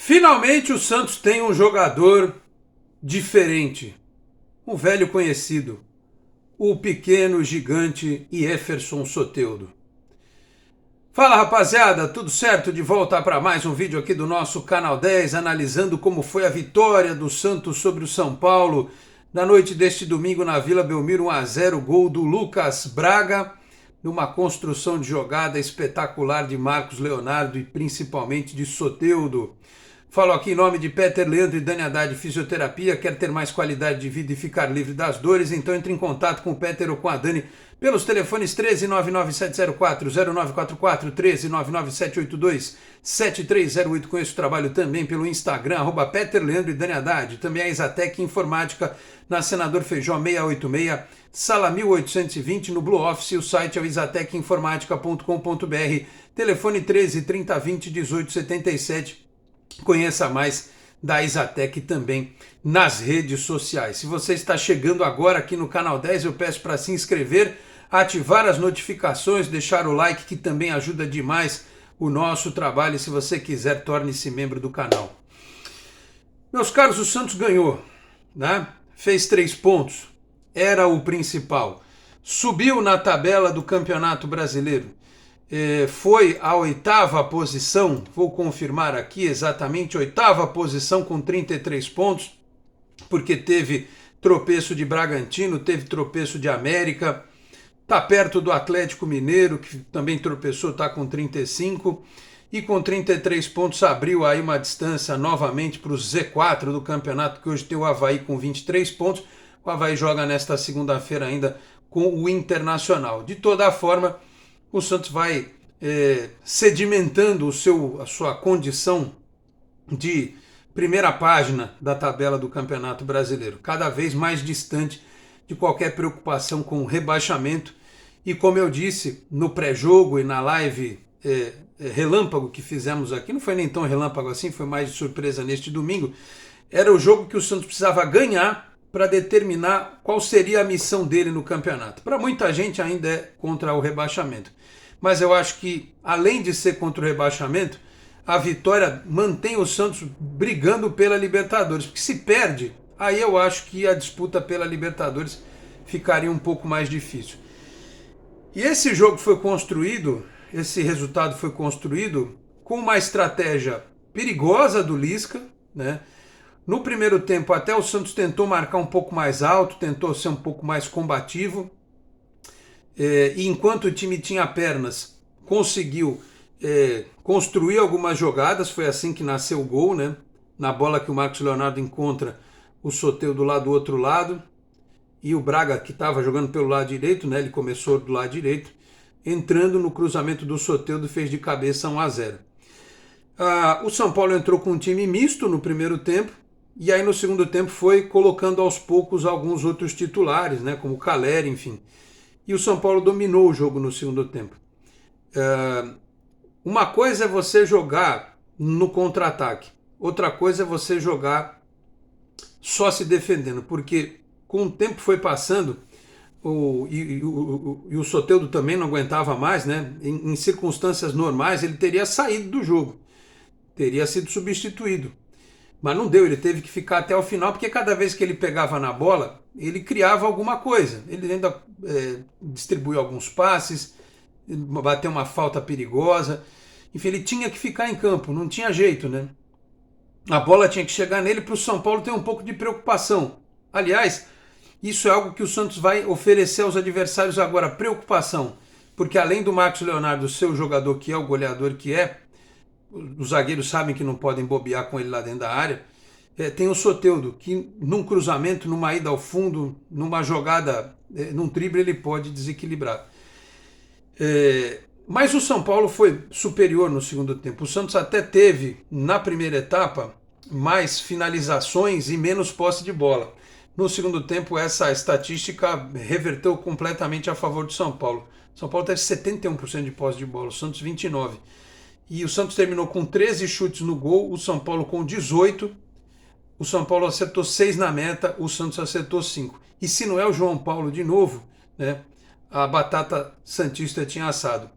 Finalmente o Santos tem um jogador diferente, um velho conhecido, o pequeno gigante Jefferson Soteldo. Fala rapaziada, tudo certo? De volta para mais um vídeo aqui do nosso Canal 10, analisando como foi a vitória do Santos sobre o São Paulo na noite deste domingo na Vila Belmiro, 1-0, gol do Lucas Braga, numa construção de jogada espetacular de Marcos Leonardo e principalmente de Soteldo. Falo aqui em nome de Peter Leandro e Dani Haddad Fisioterapia. Quer ter mais qualidade de vida e ficar livre das dores? Então entre em contato com o Peter ou com a Dani pelos telefones 13997040944, 13997827308. Conheço o trabalho também pelo Instagram, @Peter Leandro e Dani Haddad. Também a Exatec Informática na Senador Feijó 686, sala 1820 no Blue Office. O site é o exatecinformatica.com.br, telefone 13 30 20 18 77. Conheça mais da Exatec também nas redes sociais. Se você está chegando agora aqui no Canal 10, eu peço para se inscrever, ativar as notificações, deixar o like, que também ajuda demais o nosso trabalho. E se você quiser, torne-se membro do canal. Meus caros, o Santos ganhou, né? Fez 3 pontos, era o principal. Subiu na tabela do Campeonato Brasileiro. Foi a 8ª posição, vou confirmar aqui exatamente, 8ª posição com 33 pontos, porque teve tropeço de Bragantino, teve tropeço de América, está perto do Atlético Mineiro, que também tropeçou, está com 35, e com 33 pontos abriu aí uma distância novamente para o Z4 do campeonato, que hoje tem o Avaí com 23 pontos, o Avaí joga nesta segunda-feira ainda com o Internacional. De toda forma, o Santos vai sedimentando a sua condição de primeira página da tabela do Campeonato Brasileiro, cada vez mais distante de qualquer preocupação com o rebaixamento. E como eu disse no pré-jogo e na live relâmpago que fizemos aqui, não foi nem tão relâmpago assim, foi mais de surpresa neste domingo, era o jogo que o Santos precisava ganhar para determinar qual seria a missão dele no campeonato. Para muita gente ainda é contra o rebaixamento, mas eu acho que, além de ser contra o rebaixamento, a vitória mantém o Santos brigando pela Libertadores, porque se perde, aí eu acho que a disputa pela Libertadores ficaria um pouco mais difícil. E esse jogo foi construído, esse resultado foi construído com uma estratégia perigosa do Lisca, né? No primeiro tempo até o Santos tentou marcar um pouco mais alto, tentou ser um pouco mais combativo, e enquanto o time tinha pernas, conseguiu construir algumas jogadas. Foi assim que nasceu o gol, né? Na bola que o Marcos Leonardo encontra o Soteldo lá do outro lado, e o Braga, que estava jogando pelo lado direito, né? Ele começou do lado direito, entrando no cruzamento do Soteldo, fez de cabeça 1-0. O São Paulo entrou com um time misto no primeiro tempo, e aí no segundo tempo foi colocando aos poucos alguns outros titulares, né, como o Caleri, enfim. E o São Paulo dominou o jogo no segundo tempo. Uma coisa é você jogar no contra-ataque, outra coisa é você jogar só se defendendo, porque com o tempo foi passando, e o Soteldo também não aguentava mais, né? Em circunstâncias normais ele teria saído do jogo, teria sido substituído. Mas não deu, ele teve que ficar até o final, porque cada vez que ele pegava na bola, ele criava alguma coisa. Ele ainda distribuiu alguns passes, bateu uma falta perigosa. Enfim, ele tinha que ficar em campo, não tinha jeito, né? A bola tinha que chegar nele para o São Paulo ter um pouco de preocupação. Aliás, isso é algo que o Santos vai oferecer aos adversários agora, preocupação. Porque além do Marcos Leonardo ser o jogador que é, o goleador que é, os zagueiros sabem que não podem bobear com ele lá dentro da área. Tem o Soteldo, que num cruzamento, numa ida ao fundo, numa jogada, num drible, ele pode desequilibrar. Mas o São Paulo foi superior no segundo tempo. O Santos até teve, na primeira etapa, mais finalizações e menos posse de bola. No segundo tempo, essa estatística reverteu completamente a favor do São Paulo. O São Paulo teve 71% de posse de bola, o Santos 29%. E o Santos terminou com 13 chutes no gol, o São Paulo com 18. O São Paulo acertou 6 na meta, o Santos acertou 5. E se não é o João Paulo de novo, né, a batata santista tinha assado.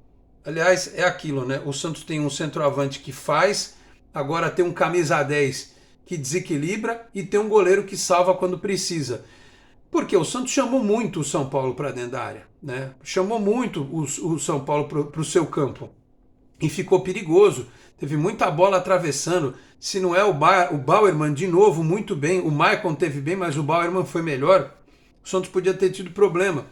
Aliás, é aquilo, né? O Santos tem um centroavante que faz, agora tem um camisa 10 que desequilibra e tem um goleiro que salva quando precisa. Porque o Santos chamou muito o São Paulo para dentro da área, né? Chamou muito o São Paulo para o seu campo e ficou perigoso. Teve muita bola atravessando. Se não é o Bauerman de novo, muito bem. O Maicon teve bem, mas o Bauerman foi melhor. O Santos podia ter tido problema.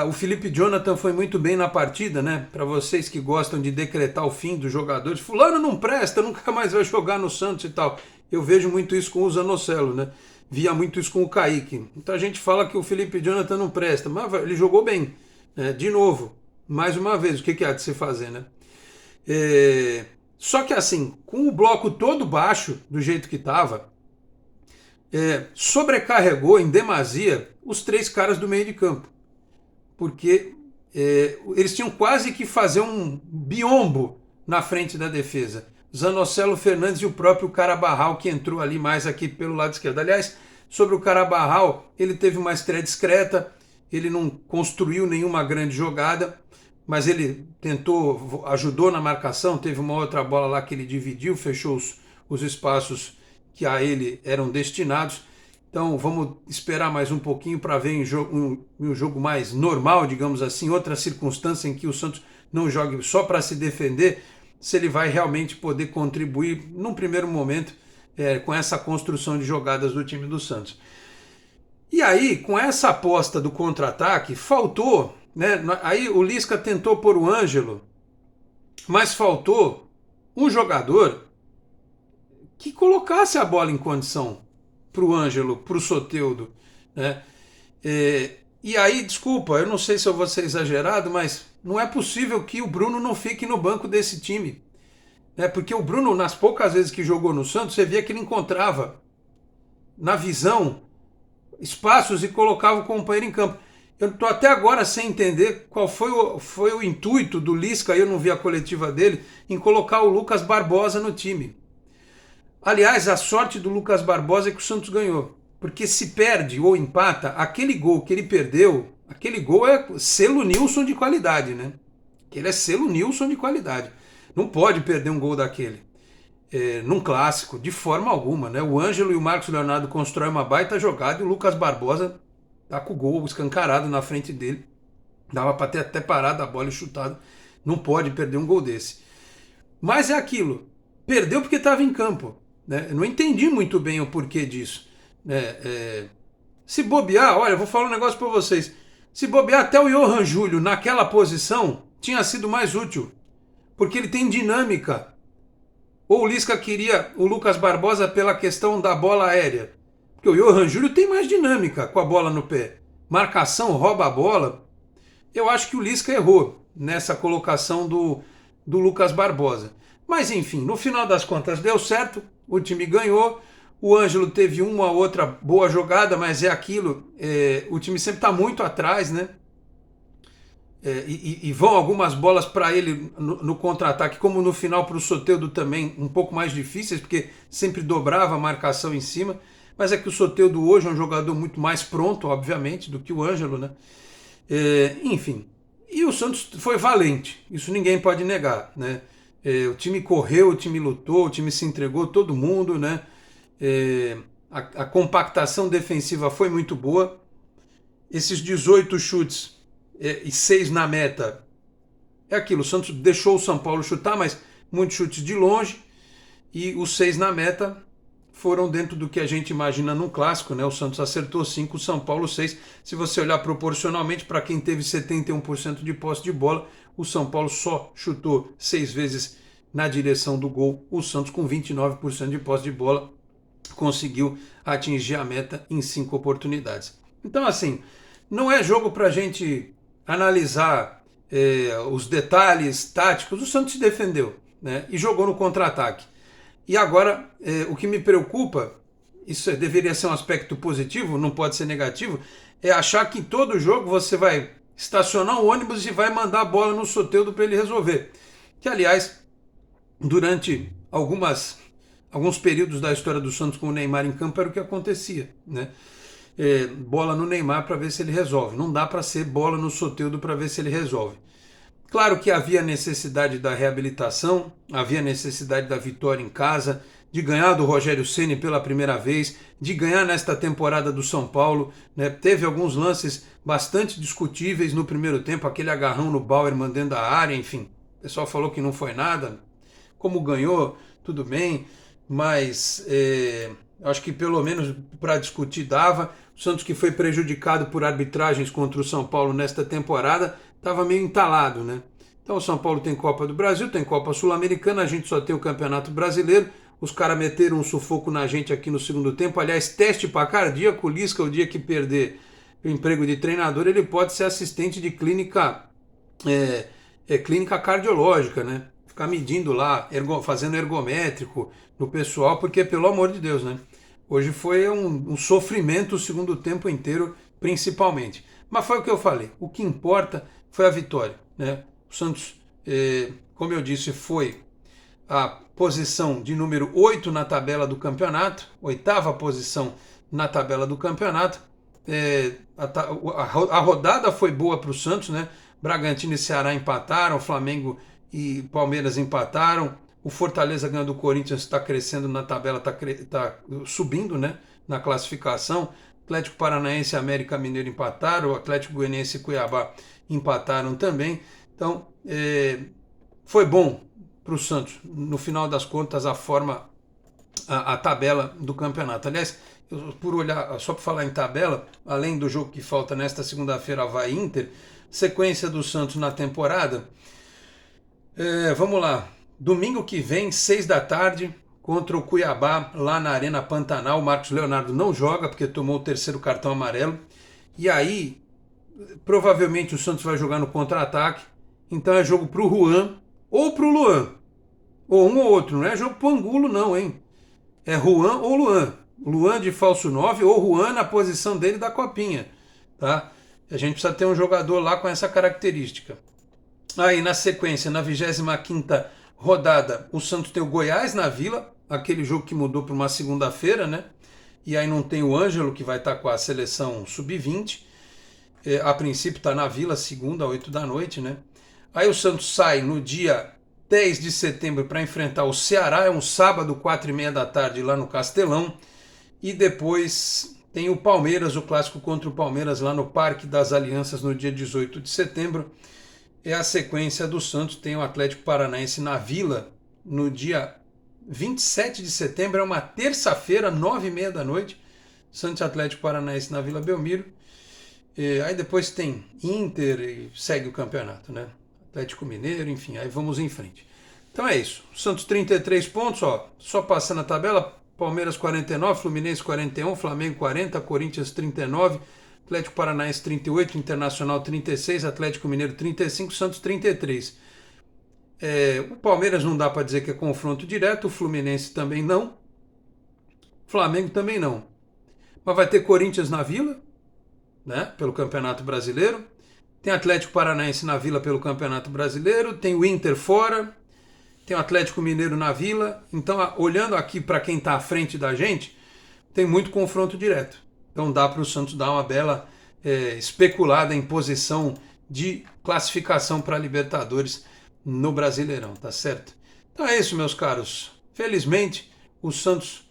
O Felipe Jonathan foi muito bem na partida, né? Para vocês que gostam de decretar o fim dos jogadores, fulano não presta, nunca mais vai jogar no Santos e tal. Eu vejo muito isso com o Zanocelo, né? Via muito isso com o Kaique. Então a gente fala que o Felipe Jonathan não presta, mas ele jogou bem, né? De novo, mais uma vez, o que há de se fazer, né? Só que assim, com o bloco todo baixo, do jeito que estava, sobrecarregou em demasia os 3 caras do meio de campo. Porque eles tinham quase que fazer um biombo na frente da defesa. Zanocelo, Fernandes e o próprio Carabarral, que entrou ali mais aqui pelo lado esquerdo. Aliás, sobre o Carabarral, ele teve uma estreia discreta, ele não construiu nenhuma grande jogada, mas ele tentou, ajudou na marcação, teve uma outra bola lá que ele dividiu, fechou os espaços que a ele eram destinados. Então vamos esperar mais um pouquinho para ver um jogo mais normal, digamos assim, outra circunstância em que o Santos não jogue só para se defender, se ele vai realmente poder contribuir num primeiro momento com essa construção de jogadas do time do Santos. E aí, com essa aposta do contra-ataque, faltou, né? Aí o Lisca tentou pôr o Ângelo, mas faltou um jogador que colocasse a bola em condição para o Ângelo, para o Soteldo, né? E aí, desculpa, eu não sei se eu vou ser exagerado, mas não é possível que o Bruno não fique no banco desse time, né? Porque o Bruno, nas poucas vezes que jogou no Santos, você via que ele encontrava na visão espaços e colocava o companheiro em campo. Eu estou até agora sem entender qual foi o intuito do Lisca, eu não vi a coletiva dele, em colocar o Lucas Barbosa no time. Aliás, a sorte do Lucas Barbosa é que o Santos ganhou. Porque se perde ou empata, aquele gol que ele perdeu, aquele gol é selo Nilson de qualidade, né? Ele é selo Nilson de qualidade. Não pode perder um gol daquele. Num clássico, de forma alguma, né? O Ângelo e o Marcos Leonardo constroem uma baita jogada e o Lucas Barbosa tá com o gol escancarado na frente dele. Dava para ter até parado a bola e chutado. Não pode perder um gol desse. Mas é aquilo. Perdeu porque estava em campo. Né? Eu não entendi muito bem o porquê disso. Se bobear, olha, eu vou falar um negócio para vocês. Se bobear, até o Johan Júlio naquela posição tinha sido mais útil. Porque ele tem dinâmica. Ou o Lisca queria o Lucas Barbosa pela questão da bola aérea. Porque o Johan Júlio tem mais dinâmica com a bola no pé. Marcação, rouba a bola. Eu acho que o Lisca errou nessa colocação do Lucas Barbosa. Mas enfim, no final das contas deu certo, o time ganhou, o Ângelo teve uma ou outra boa jogada, mas é aquilo, o time sempre está muito atrás, né? E vão algumas bolas para ele no contra-ataque, como no final para o Soteldo também, um pouco mais difíceis, porque sempre dobrava a marcação em cima, mas é que o Soteldo hoje é um jogador muito mais pronto, obviamente, do que o Ângelo, né? Enfim, e o Santos foi valente, isso ninguém pode negar, né? O time correu, o time lutou, o time se entregou, todo mundo, né? A compactação defensiva foi muito boa. Esses 18 chutes e 6 na meta, é aquilo, o Santos deixou o São Paulo chutar, mas muitos chutes de longe, e os 6 na meta foram dentro do que a gente imagina num clássico, né? O Santos acertou 5, o São Paulo 6. Se você olhar proporcionalmente, para quem teve 71% de posse de bola, o São Paulo só chutou 6 vezes na direção do gol. O Santos, com 29% de posse de bola, conseguiu atingir a meta em 5 oportunidades. Então, assim, não é jogo para a gente analisar os detalhes táticos. O Santos se defendeu, né? E jogou no contra-ataque. E agora, o que me preocupa, isso deveria ser um aspecto positivo, não pode ser negativo, é achar que em todo jogo você vai estacionar um ônibus e vai mandar a bola no Soteldo para ele resolver. Que, aliás, durante alguns períodos da história do Santos com o Neymar em campo era o que acontecia, né? Bola no Neymar para ver se ele resolve. Não dá para ser bola no Soteldo para ver se ele resolve. Claro que havia necessidade da reabilitação, havia necessidade da vitória em casa, de ganhar do Rogério Ceni pela primeira vez, de ganhar nesta temporada do São Paulo, né? Teve alguns lances bastante discutíveis no primeiro tempo, aquele agarrão no Bauer mandando a área, enfim. O pessoal falou que não foi nada. Como ganhou, tudo bem, mas acho que pelo menos para discutir dava. O Santos, que foi prejudicado por arbitragens contra o São Paulo nesta temporada, estava meio entalado, né? Então o São Paulo tem Copa do Brasil, tem Copa Sul-Americana, a gente só tem o Campeonato Brasileiro. Os caras meteram um sufoco na gente aqui no segundo tempo. Aliás, teste para cardíaco, o Lisca, o dia que perder o emprego de treinador, ele pode ser assistente de clínica, clínica cardiológica, né? Ficar medindo lá, fazendo ergométrico no pessoal, porque, pelo amor de Deus, né? Hoje foi um sofrimento o segundo tempo inteiro, principalmente. Mas foi o que eu falei. O que importa foi a vitória, né? O Santos, como eu disse, foi a posição de número 8 na tabela do campeonato, oitava posição na tabela do campeonato. A rodada foi boa para o Santos, né? Bragantino e Ceará empataram, Flamengo e Palmeiras empataram, o Fortaleza ganhou do Corinthians, está crescendo na tabela, está subindo, né, na classificação. Atlético Paranaense e América Mineiro empataram, o Atlético Goianiense e Cuiabá empataram também. Então, foi bom para o Santos, no final das contas, a tabela do campeonato. Aliás, por olhar, só para falar em tabela, além do jogo que falta nesta segunda-feira, Avaí Inter, sequência do Santos na temporada. Vamos lá, domingo que vem, 6 da tarde, contra o Cuiabá, lá na Arena Pantanal. O Marcos Leonardo não joga porque tomou o terceiro cartão amarelo. E aí, provavelmente o Santos vai jogar no contra-ataque. Então é jogo pro Juan ou pro Luan. Ou um ou outro, não é jogo pro Angulo não, hein? É Juan ou Luan. Luan de falso 9 ou Juan na posição dele da copinha, tá? A gente precisa ter um jogador lá com essa característica. Aí na sequência, na 25ª rodada, o Santos tem o Goiás na Vila, aquele jogo que mudou para uma segunda-feira, né? E aí não tem o Ângelo, que vai estar com a seleção sub-20. A princípio está na Vila, segunda, 8 da noite, né? Aí o Santos sai no dia 10 de setembro para enfrentar o Ceará, é um sábado, 4h30 da tarde, lá no Castelão. E depois tem o Palmeiras, o clássico contra o Palmeiras, lá no Parque das Alianças, no dia 18 de setembro. É a sequência do Santos, tem o Atlético Paranaense na Vila, no dia 27 de setembro, é uma terça-feira, 9h30 da noite. Santos Atlético Paranaense na Vila Belmiro. Aí depois tem Inter e segue o campeonato, né? Atlético Mineiro, enfim, aí vamos em frente. Então é isso. Santos 33 pontos, ó, só passando a tabela. Palmeiras 49, Fluminense 41, Flamengo 40, Corinthians 39, Atlético Paranaense 38, Internacional 36, Atlético Mineiro 35, Santos 33. O Palmeiras não dá para dizer que é confronto direto, o Fluminense também não, Flamengo também não. Mas vai ter Corinthians na Vila, né, pelo Campeonato Brasileiro. Tem Atlético Paranaense na Vila pelo Campeonato Brasileiro, tem o Inter fora, tem o Atlético Mineiro na Vila. Então, olhando aqui para quem está à frente da gente, tem muito confronto direto. Então dá para o Santos dar uma bela especulada em posição de classificação para a Libertadores no Brasileirão, tá certo? Então é isso, meus caros. Felizmente, o Santos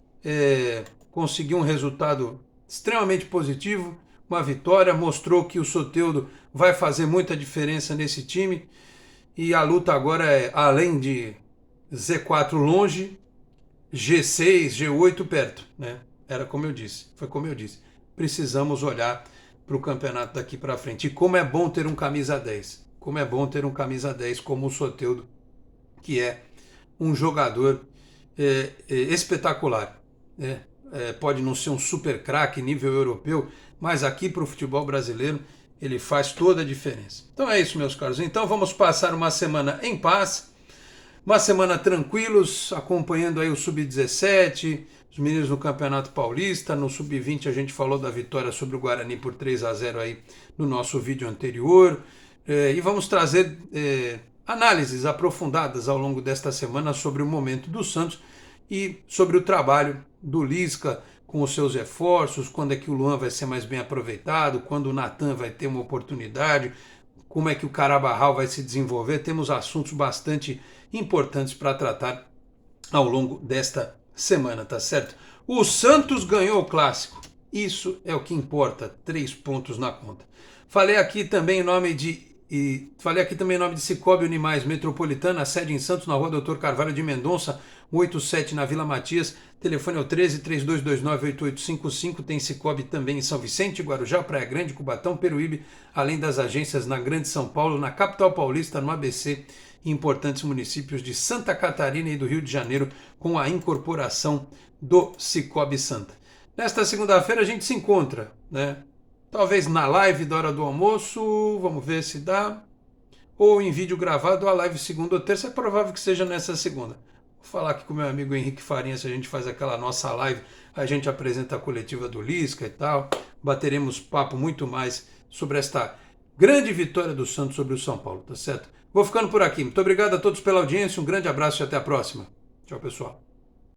conseguiu um resultado extremamente positivo, uma vitória, mostrou que o Soteldo vai fazer muita diferença nesse time. E a luta agora é, além de Z4 longe, G6, G8 perto, né? Era como eu disse, foi como eu disse. Precisamos olhar para o campeonato daqui para frente. E como é bom ter um camisa 10. Como é bom ter um camisa 10 como o Soteldo, que é um jogador espetacular, né? Pode não ser um super craque nível europeu, mas aqui para o futebol brasileiro ele faz toda a diferença. Então é isso, meus caros. Então vamos passar uma semana em paz, uma semana tranquilos, acompanhando aí o Sub-17, os meninos no Campeonato Paulista. No Sub-20 a gente falou da vitória sobre o Guarani por 3-0 aí no nosso vídeo anterior. E vamos trazer análises aprofundadas ao longo desta semana sobre o momento do Santos e sobre o trabalho do Lisca com os seus reforços, quando é que o Luan vai ser mais bem aproveitado, quando o Natan vai ter uma oportunidade, como é que o Carabarral vai se desenvolver. Temos assuntos bastante importantes para tratar ao longo desta semana, tá certo? O Santos ganhou o clássico. Isso é o que importa. 3 pontos na conta. Falei aqui também em nome de Cicobi Unimais Metropolitana, sede em Santos, na rua Doutor Carvalho de Mendonça, 87 na Vila Matias. Telefone é o 13-3229-8855. Tem Cicobi também em São Vicente, Guarujá, Praia Grande, Cubatão, Peruíbe, além das agências na Grande São Paulo, na capital paulista, no ABC e importantes municípios de Santa Catarina e do Rio de Janeiro, com a incorporação do Cicobi Santa. Nesta segunda-feira a gente se encontra, né? Talvez na live da hora do almoço, vamos ver se dá, ou em vídeo gravado, a live segunda ou terça, é provável que seja nessa segunda. Vou falar aqui com o meu amigo Henrique Farinha, se a gente faz aquela nossa live, a gente apresenta a coletiva do Lisca e tal, bateremos papo muito mais sobre esta grande vitória do Santos sobre o São Paulo, tá certo? Vou ficando por aqui. Muito obrigado a todos pela audiência, um grande abraço e até a próxima. Tchau, pessoal.